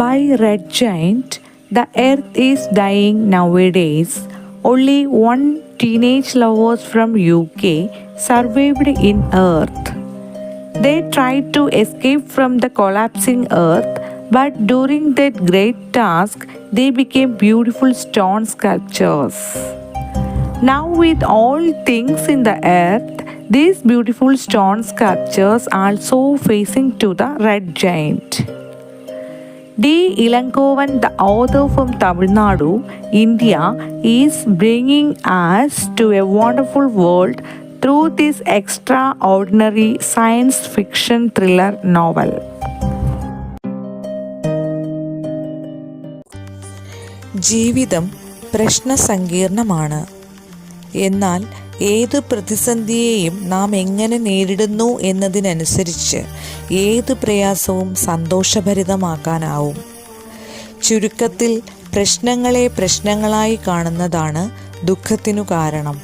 by Red Giant, the earth is dying nowadays. Only one teenage lovers from UK survived in Earth. They tried to escape from the collapsing Earth, but during that great task, they became beautiful stone sculptures. Now, with all things in the earth, these beautiful stone sculptures are also facing to the Red Giant. D. Ilankovan, the author from Tamil Nadu, India, is bringing us to a wonderful world through this extraordinary science fiction thriller novel. ജീവിതം പ്രശ്നസങ്കീർണമാണ്. എന്നാൽ ഏത് പ്രതിസന്ധിയെയും നാം എങ്ങനെ നേരിടുന്നു എന്നതിനനുസരിച്ച് ഏത് പ്രയാസവും സന്തോഷഭരിതമാക്കാനാവും. ചുരുക്കത്തിൽ പ്രശ്നങ്ങളെ പ്രശ്നങ്ങളായി കാണുന്നതാണ് ദുഃഖത്തിനു കാരണം.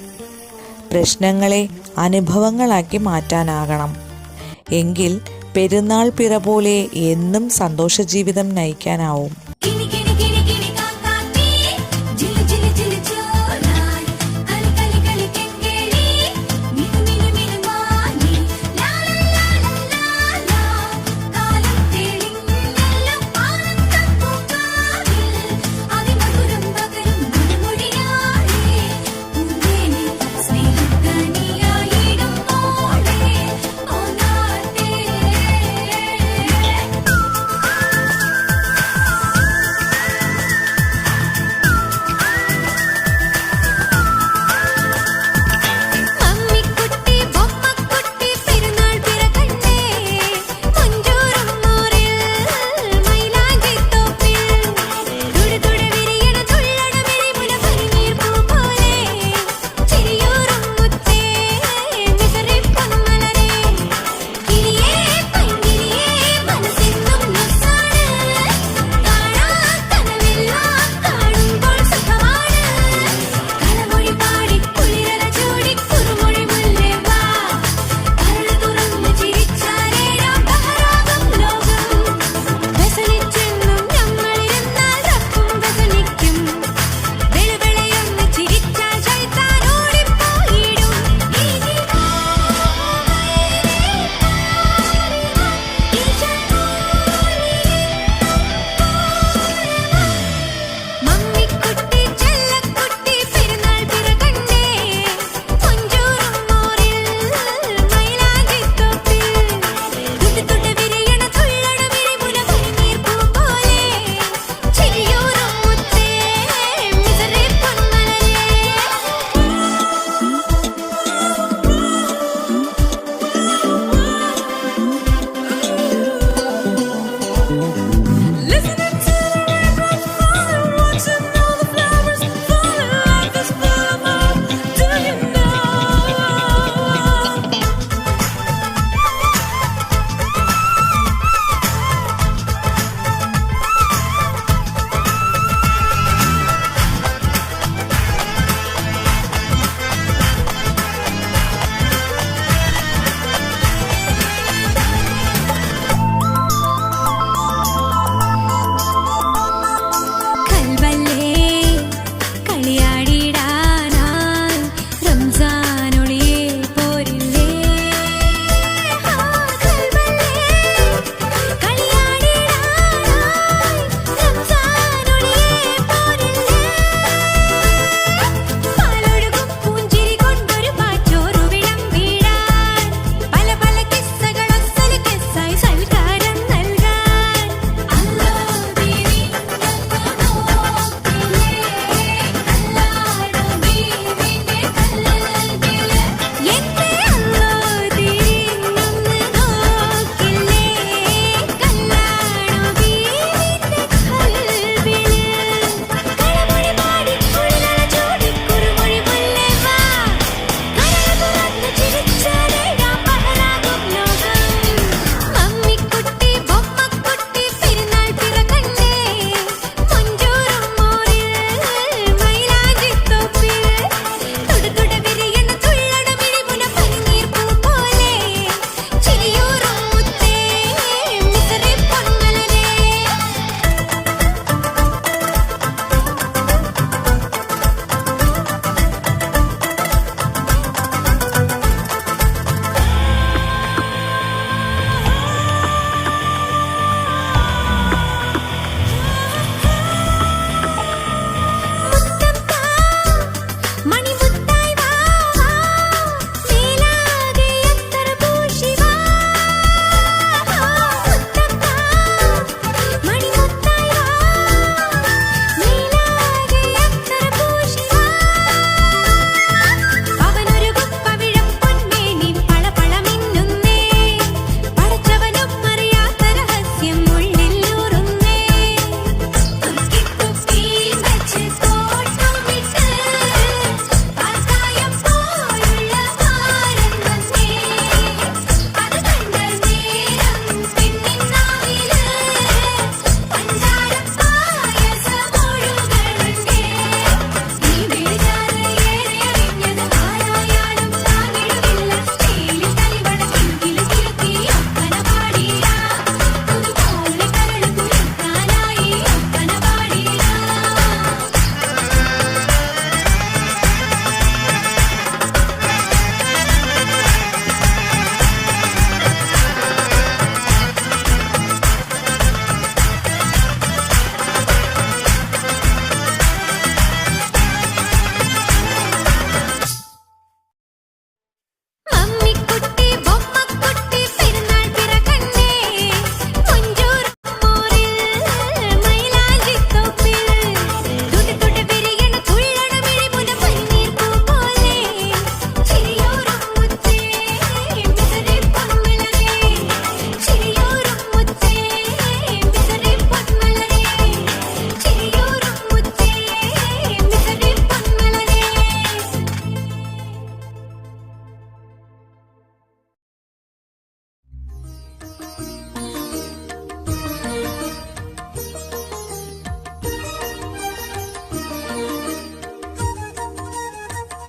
പ്രശ്നങ്ങളെ അനുഭവങ്ങളാക്കി മാറ്റാനാകണം. എങ്കിൽ പെരുന്നാൾ പിറ പോലെ എന്നും സന്തോഷജീവിതം നയിക്കാനാവും.